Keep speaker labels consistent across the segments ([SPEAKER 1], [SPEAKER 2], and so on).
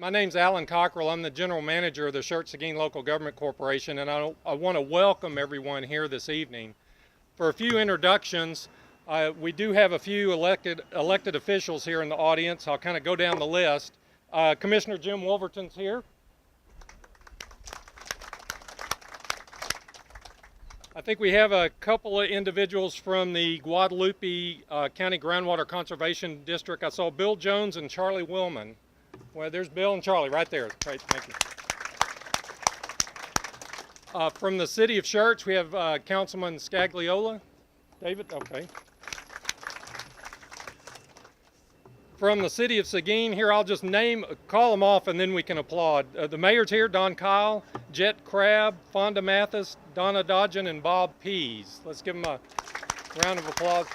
[SPEAKER 1] My name's Alan Cockerell. I'm the general manager of the Schertz-Seguin Local Government Corporation, and I want to welcome everyone here this evening. For a few introductions, we do have a few elected officials here in the audience. I'll kind of go down the list. Commissioner Jim Wolverton's here. I think we have a couple of individuals from the Guadalupe County Groundwater Conservation District. I saw Bill Jones and Charlie Willman. Well, there's Bill and Charlie right there. Great, thank you. From the city of Schertz, we have Councilman Scagliola. David, okay. From the city of Seguin, here I'll just call them off and then we can applaud. The mayor's here, Don Keil, Jet Crabb, Fonda Mathis, Donna Dodgen, and Bob Pease. Let's give them a round of applause.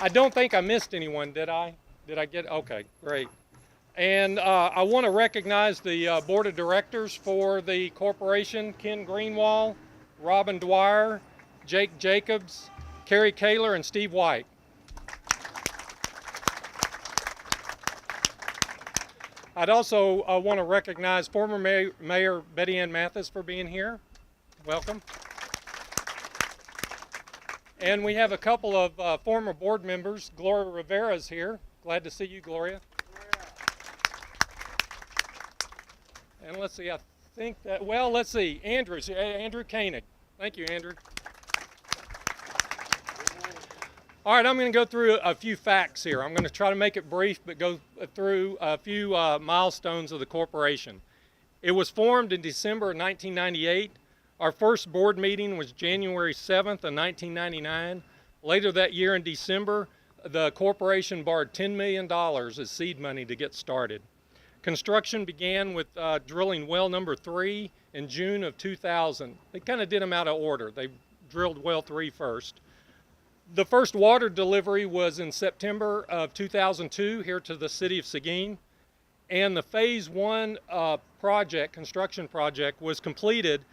[SPEAKER 1] I don't think I missed anyone, did I? Did I get, okay, great. And I want to recognize the board of directors for the corporation, Ken Greenwald, Robin Dwyer, Jake Jacobs, Kerry Keil, and Steve White. I'd also want to recognize former Mayor Betty Ann Mathis for being here. Welcome. And we have a couple of former board members. Gloria Rivera's here. Glad to see you, Gloria. And let's see, I think that, well, let's see, Andrew Koenig. Thank you, Andrew. All right, I'm going to go through a few facts here. I'm going to try to make it brief, but go through a few milestones of the corporation. It was formed in December of 1998. Our first board meeting was January 7th of 1999. Later that year in December, the corporation borrowed $10 million as seed money to get started. Construction began with drilling well number 3 in June of 2000. They kind of did them out of order. They drilled well 3 first. The first water delivery was in September of 2002 here to the city of Seguin. And the phase 1 construction project was completed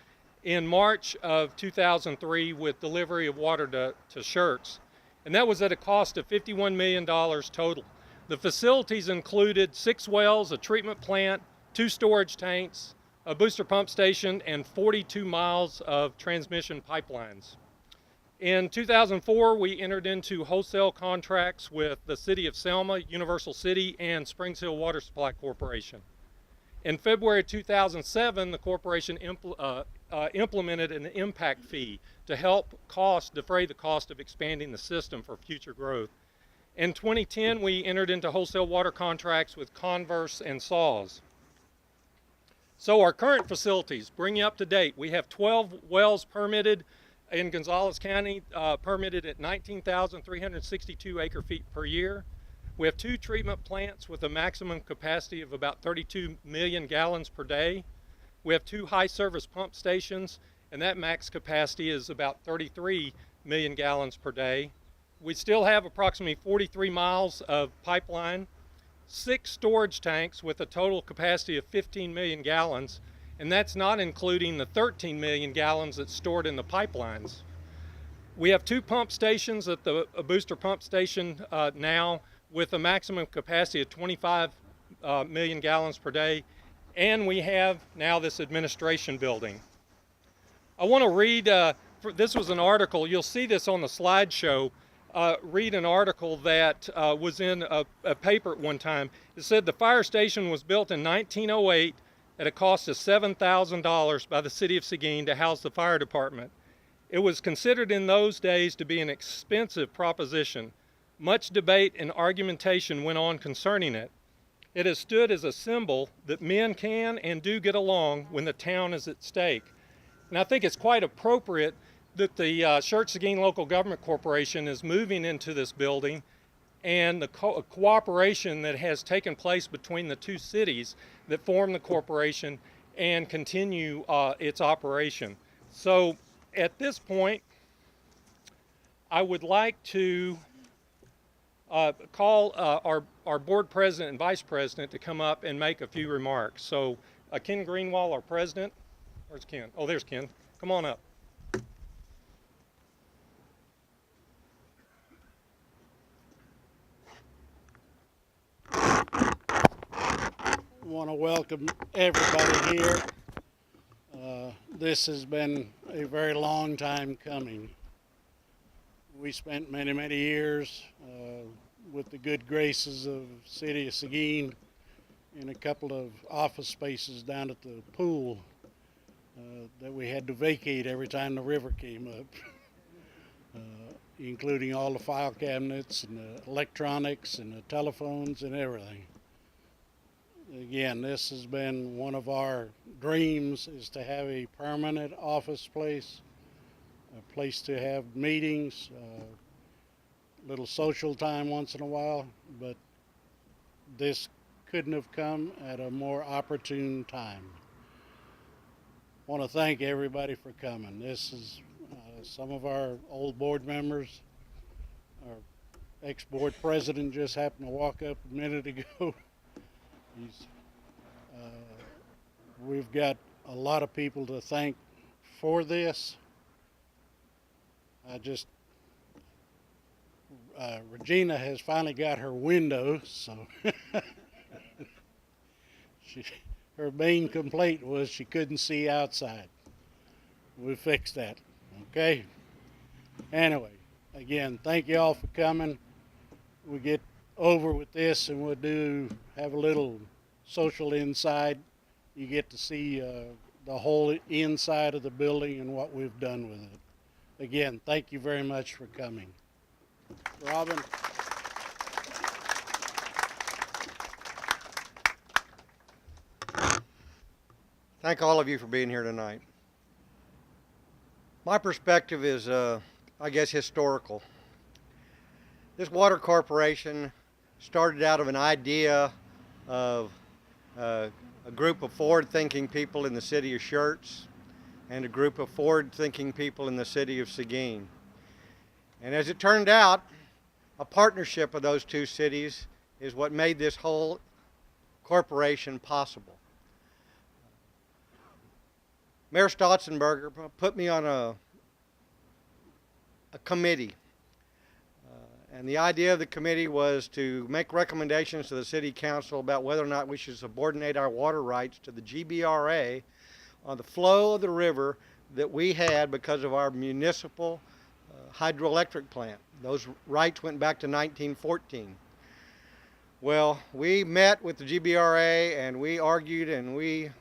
[SPEAKER 1] in March of 2003 with delivery of water to Schertz. And that was at a cost of $51 million total. The facilities included 6 wells, a treatment plant, 2 storage tanks, a booster pump station, and 42 miles of transmission pipelines. In 2004, we entered into wholesale contracts with the City of Selma, Universal City, and Springs Hill Water Supply Corporation. In February 2007, the corporation implemented an impact fee to help defray the cost of expanding the system for future growth. In 2010, we entered into wholesale water contracts with Converse and Saws. So our current facilities, bring you up to date. We have 12 wells permitted in Gonzales County, permitted at 19,362 acre-feet per year. We have 2 treatment plants with a maximum capacity of about 32 million gallons per day. We have 2 high-service pump stations, and that max capacity is about 33 million gallons per day. We still have approximately 43 miles of pipeline, 6 storage tanks with a total capacity of 15 million gallons, and that's not including the 13 million gallons that's stored in the pipelines. We have 2 pump stations at the booster pump station now with a maximum capacity of 25 million gallons per day, and we have now this administration building. I want to read, this was an article, you'll see this on the slideshow, read an article that was in a paper at one time. It said the fire station was built in 1908 at a cost of $7,000 by the city of Seguin to house the fire department. It was considered in those days to be an expensive proposition. Much debate and argumentation went on concerning it. It has stood as a symbol that men can and do get along when the town is at stake. And I think it's quite appropriate that the Schertz-Seguin Local Government Corporation is moving into this building, and the cooperation that has taken place between the 2 cities that form the corporation and continue its operation. So at this point, I would like to call our board president and vice president to come up and make a few remarks. So Ken Greenwald, our president. Where's Ken? Oh, there's Ken. Come on up.
[SPEAKER 2] want to welcome everybody here. This has been a very long time coming. We spent many, many years with the good graces of City of Seguin in a couple of office spaces down at the pool that we had to vacate every time the river came up, including all the file cabinets and the electronics and the telephones and everything. Again, this has been one of our dreams, is to have a permanent office place, a place to have meetings, little social time once in a while, but this couldn't have come at a more opportune time. I want to thank everybody for coming. This is some of our old board members. Our ex-board president just happened to walk up a minute ago. We've got a lot of people to thank for this. Regina has finally got her window, so her main complaint was she couldn't see outside. We fixed that, okay? Anyway, again, thank you all for coming. We get over with this and we'll have a little social inside. You get to see the whole inside of the building and what we've done with it. Again, thank you very much for coming. Robin.
[SPEAKER 3] Thank all of you for being here tonight. My perspective is, I guess, historical. This water corporation started out of an idea of a group of forward-thinking people in the city of Schertz and a group of forward-thinking people in the city of Seguin. And as it turned out, a partnership of those two cities is what made this whole corporation possible. Mayor Stotzenberger put me on a committee. And the idea of the committee was to make recommendations to the City Council about whether or not we should subordinate our water rights to the GBRA on the flow of the river that we had because of our municipal hydroelectric plant. Those rights went back to 1914. Well, we met with the GBRA and we argued and we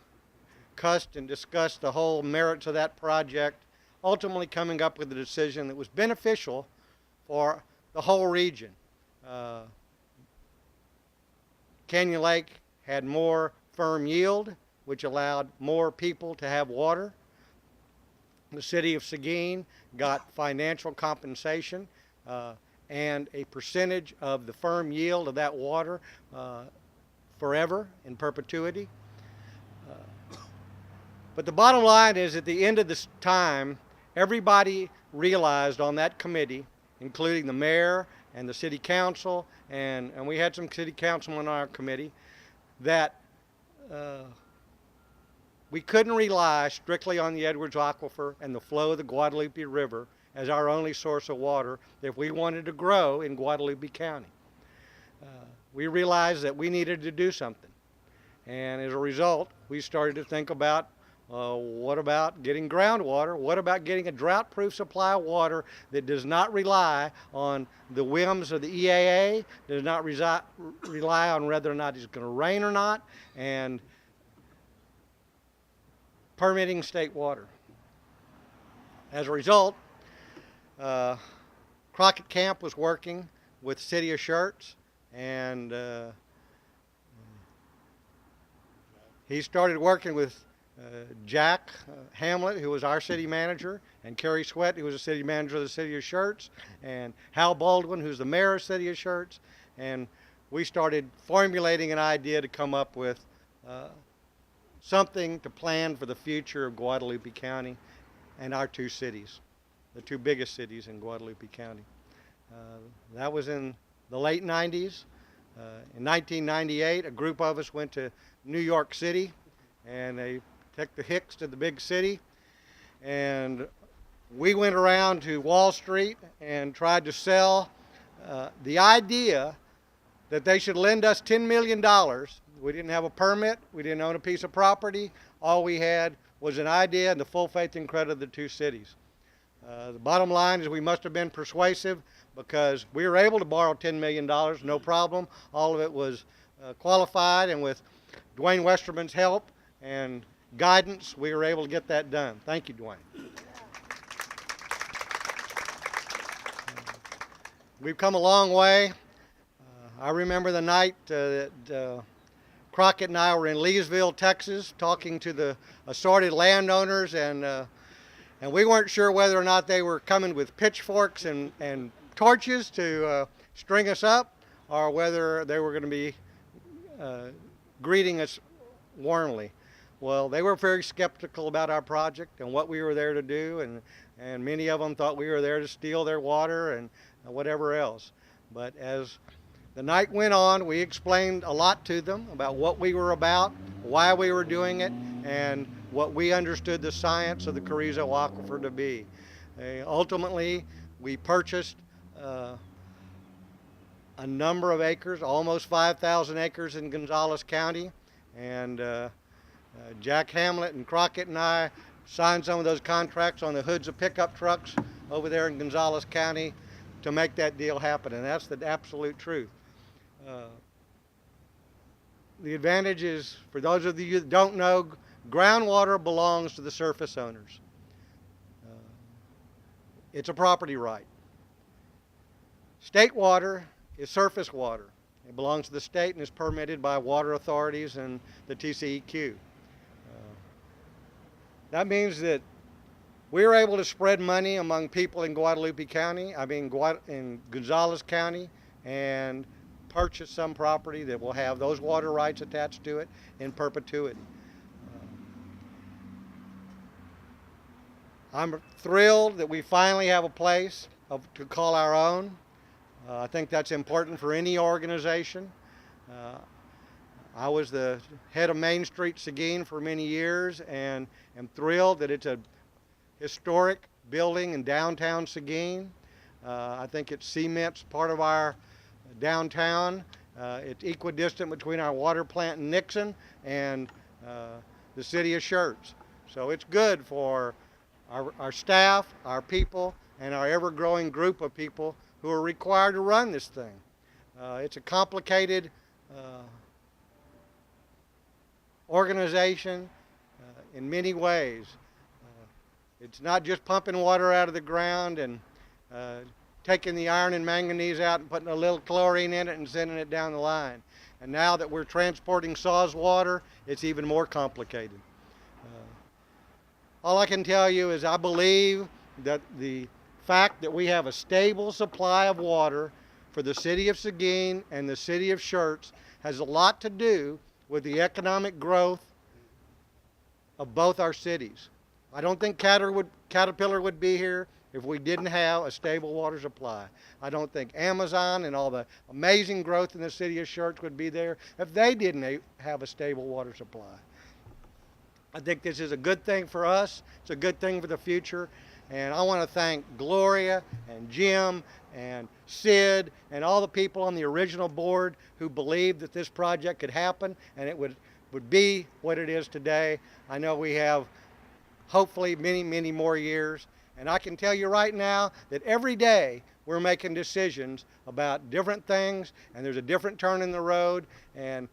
[SPEAKER 3] cussed and discussed the whole merits of that project, ultimately coming up with a decision that was beneficial for the whole region. Canyon Lake had more firm yield, which allowed more people to have water. The city of Seguin got financial compensation and a percentage of the firm yield of that water forever, in perpetuity. But the bottom line is, at the end of this time, everybody realized on that committee, including the mayor and the city council, and we had some city councilmen on our committee, that we couldn't rely strictly on the Edwards Aquifer and the flow of the Guadalupe River as our only source of water if we wanted to grow in Guadalupe County. We realized that we needed to do something. And as a result, we started to think about what about getting groundwater? What about getting a drought-proof supply of water that does not rely on the whims of the EAA, does not rely on whether or not it's going to rain or not, and permitting state water. As a result, Crockett Camp was working with the city of Schertz, and he started working with Jack Hamlet, who was our city manager, and Kerry Sweat, who was the city manager of the city of Schertz, and Hal Baldwin, who's the mayor of the city of Schertz, and we started formulating an idea to come up with something to plan for the future of Guadalupe County and our two cities, the two biggest cities in Guadalupe County. That was in the late 90s. In 1998, a group of us went to New York City, and they took the Hicks to the big city, and we went around to Wall Street and tried to sell the idea that they should lend us $10 million We didn't have a permit. We didn't own a piece of property. All we had was an idea and the full faith and credit of the two cities. The bottom line is we must have been persuasive because we were able to borrow $10 million, no problem. All of it was qualified, and with Dwayne Westerman's help and guidance, we were able to get that done. Thank you, Dwayne. We've come a long way. I remember the night that Crockett and I were in Leesville, Texas, talking to the assorted landowners, and we weren't sure whether or not they were coming with pitchforks and torches to string us up, or whether they were going to be greeting us warmly. Well, they were very skeptical about our project and what we were there to do, and many of them thought we were there to steal their water and whatever else. But as the night went on, we explained a lot to them about what we were about, why we were doing it, and what we understood the science of the Carrizo Aquifer to be. Ultimately, we purchased a number of acres, almost 5,000 acres in Gonzales County, and Jack Hamlet and Crockett and I signed some of those contracts on the hoods of pickup trucks over there in Gonzales County to make that deal happen, and that's the absolute truth. The advantage is, for those of you that don't know, groundwater belongs to the surface owners. It's a property right. State water is surface water. It belongs to the state and is permitted by water authorities and the TCEQ. That means that we were able to spread money among people in Guadalupe County, in Gonzales County, and purchase some property that will have those water rights attached to it in perpetuity. I'm thrilled that we finally have a place to call our own. I think that's important for any organization. I was the head of Main Street Seguin for many years, and am thrilled that it's a historic building in downtown Seguin. I think it cements part of our downtown. It's equidistant between our water plant in Nixon and the city of Schertz. So it's good for our staff, our people, and our ever-growing group of people who are required to run this thing. It's a complicated organization in many ways. It's not just pumping water out of the ground and taking the iron and manganese out and putting a little chlorine in it and sending it down the line. And now that we're transporting SAWS water, it's even more complicated. All I can tell you is I believe that the fact that we have a stable supply of water for the city of Seguin and the city of Schertz has a lot to do with the economic growth of both our cities. I don't think Caterpillar would be here if we didn't have a stable water supply. I don't think Amazon and all the amazing growth in the city of Schertz would be there if they didn't have a stable water supply. I think this is a good thing for us. It's a good thing for the future. And I want to thank Gloria and Jim and Sid and all the people on the original board who believed that this project could happen and it would be what it is today. I know we have hopefully many, many more years. And I can tell you right now that every day we're making decisions about different things, and there's a different turn in the road. And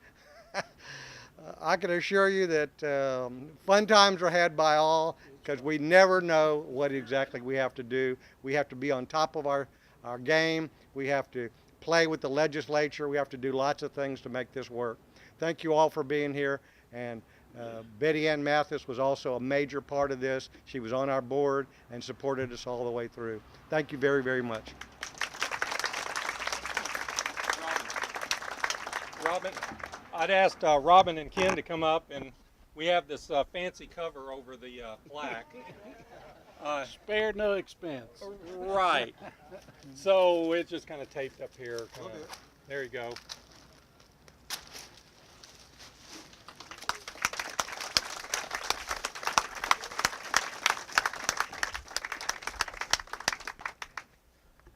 [SPEAKER 3] I can assure you that fun times are had by all, because we never know what exactly we have to do. We have to be on top of our game. We have to play with the legislature. We have to do lots of things to make this work. Thank you all for being here. And Betty Ann Mathis was also a major part of this. She was on our board and supported us all the way through. Thank you very, very much.
[SPEAKER 1] Robin, I'd asked Robin and Ken to come up, and we have this fancy cover over the plaque.
[SPEAKER 2] Spared no expense.
[SPEAKER 1] Right. So it's just kind of taped up here. There you go.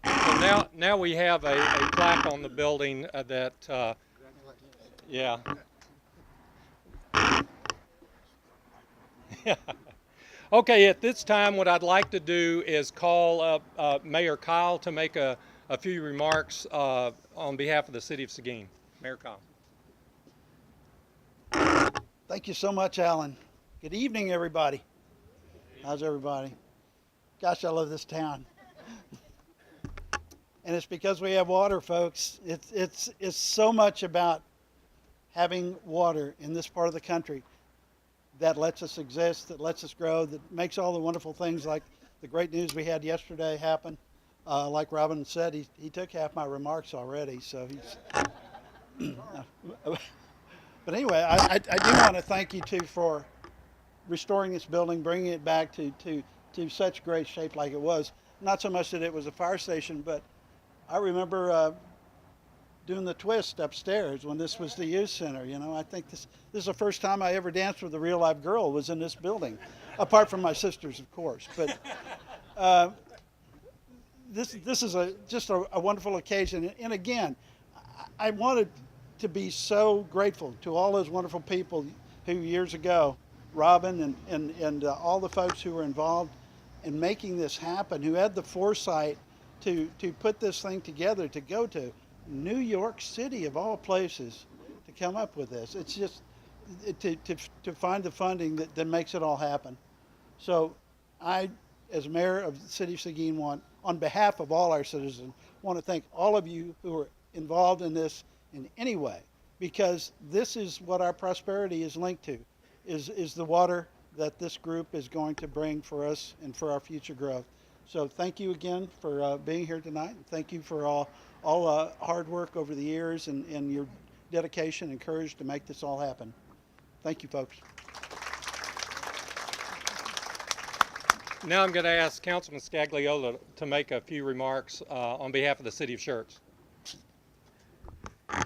[SPEAKER 1] So now we have a plaque on the building that, yeah. Okay, at this time, what I'd like to do is call up Mayor Keil to make a few remarks on behalf of the City of Seguin. Mayor Keil.
[SPEAKER 4] Thank you so much, Alan. Good evening, everybody. How's everybody? Gosh, I love this town. And it's because we have water, folks. It's so much about having water in this part of the country that lets us exist, that lets us grow, that makes all the wonderful things like the great news we had yesterday happen. Like Robin said, he took half my remarks already, so he's... But anyway, I do want to thank you too for restoring this building, bringing it back to such great shape like it was. Not so much that it was a fire station, but I remember doing the twist upstairs when this was the youth center. You know, I think this is the first time I ever danced with a real live girl was in this building, apart from my sisters, of course. But this is just a wonderful occasion. And again, I wanted to be so grateful to all those wonderful people who years ago, Robin and all the folks who were involved in making this happen, who had the foresight to put this thing together, to go to New York City of all places to come up with this. It's just to find the funding that makes it all happen. So I, as mayor of the city of Seguin, on behalf of all our citizens, want to thank all of you who are involved in this in any way, because this is what our prosperity is linked to, is the water that this group is going to bring for us and for our future growth. So thank you again for being here tonight. And thank you for all hard work over the years and your dedication and courage to make this all happen. Thank you, folks.
[SPEAKER 1] Now I'm going to ask Councilman Scagliola to make a few remarks on behalf of the City of Schertz.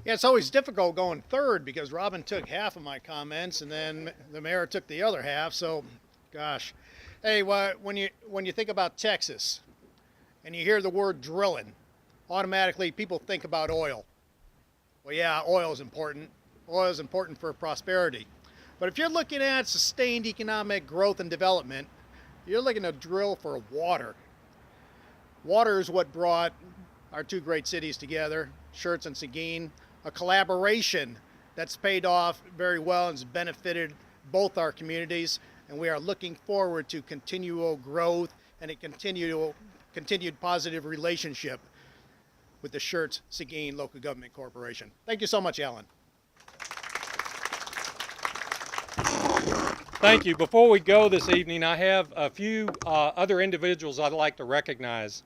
[SPEAKER 5] Yeah, it's always difficult going third because Robin took half of my comments and then the mayor took the other half. So, gosh, hey, when you think about Texas and you hear the word drilling, automatically people think about oil. Well, yeah, oil is important. Oil is important for prosperity. But if you're looking at sustained economic growth and development, you're looking to drill for water. Water is what brought our two great cities together, Schertz and Seguin, a collaboration that's paid off very well and has benefited both our communities, and we are looking forward to continual growth and a continued positive relationship with the Schertz-Seguin Local Government Corporation. Thank you so much, Alan.
[SPEAKER 1] Thank you. Before we go this evening, I have a few other individuals I'd like to recognize.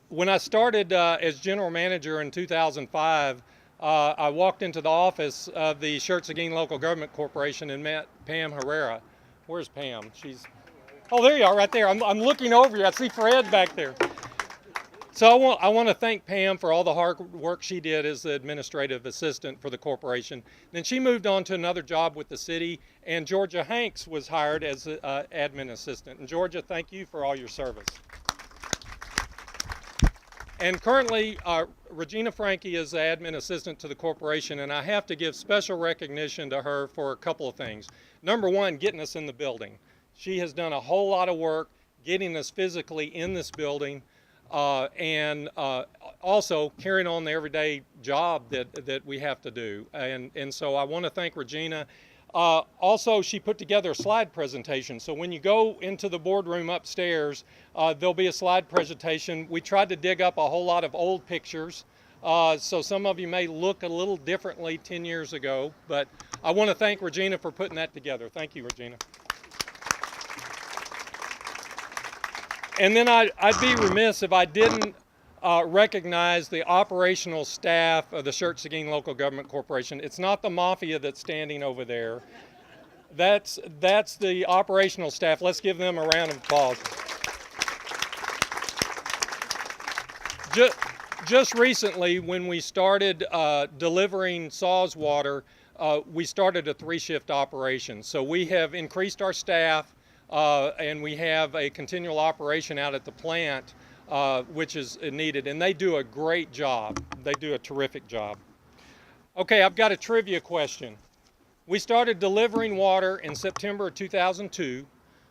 [SPEAKER 1] When I started as general manager in 2005, I walked into the office of the Schertz-Seguin Local Government Corporation and met Pam Herrera. Where's Pam? Oh, there you are, right there. I'm looking over you. I see Fred back there. So I want to thank Pam for all the hard work she did as the administrative assistant for the corporation. Then she moved on to another job with the city, and Georgia Hanks was hired as admin assistant. And Georgia, thank you for all your service. And currently, Regina Frankie is the admin assistant to the corporation, and I have to give special recognition to her for a couple of things. Number one, getting us in the building. She has done a whole lot of work getting us physically in this building, and also carrying on the everyday job that we have to do. And so I want to thank Regina. Also, she put together a slide presentation. So when you go into the boardroom upstairs, there'll be a slide presentation. We tried to dig up a whole lot of old pictures. So some of you may look a little differently 10 years ago, but I want to thank Regina for putting that together. Thank you, Regina. And then I'd be remiss if I didn't recognize the operational staff of the Schertz-Seguin Local Government Corporation. It's not the mafia that's standing over there. That's the operational staff. Let's give them a round of applause. Just recently, when we started delivering SAWS water, we started a 3-shift operation. So we have increased our staff, and we have a continual operation out at the plant, which is needed, and they do a great job. They do a terrific job. Okay, I've got a trivia question. We started delivering water in September of 2002.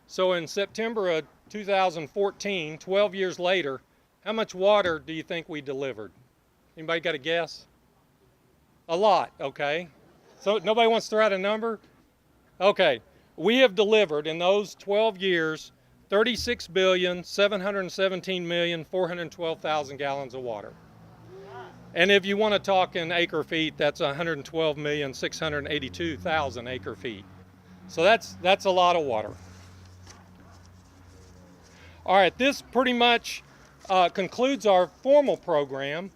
[SPEAKER 1] So in September of 2014, 12 years later, how much water do you think we delivered? Anybody got a guess? A lot, okay. So nobody wants to throw out a number? Okay, we have delivered in those 12 years 36,717,412,000 gallons of water. And if you want to talk in acre feet, that's 112,682,000 acre feet. So that's a lot of water. All right, this pretty much concludes our formal program.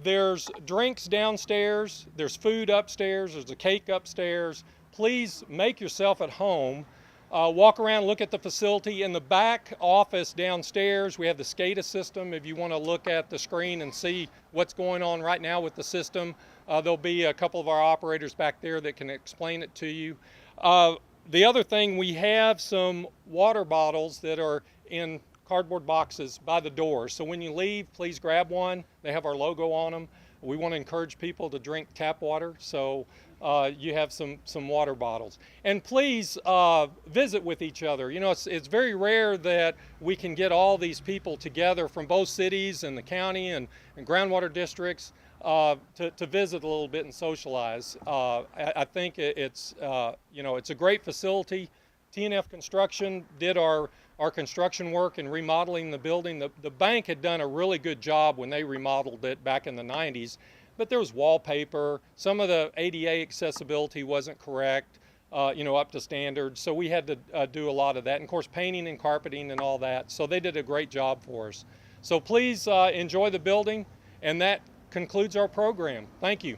[SPEAKER 1] There's drinks downstairs, there's food upstairs, there's a cake upstairs. Please make yourself at home. Walk around, look at the facility. In the back office downstairs, we have the SCADA system. If you want to look at the screen and see what's going on right now with the system, there'll be a couple of our operators back there that can explain it to you. The other thing, we have some water bottles that are in cardboard boxes by the door. So when you leave, please grab one. They have our logo on them. We want to encourage people to drink tap water, so you have some water bottles. And please visit with each other. You know, it's very rare that we can get all these people together from both cities and the county and groundwater districts to visit a little bit and socialize. I think it's you know, it's a great facility. T&F Construction did our construction work and remodeling the building. The bank had done a really good job when they remodeled it back in the 90s, but there was wallpaper. Some of the ADA accessibility wasn't correct, you know, up to standards. So we had to do a lot of that. And of course, painting and carpeting and all that. So they did a great job for us. So please enjoy the building, and that concludes our program. Thank you.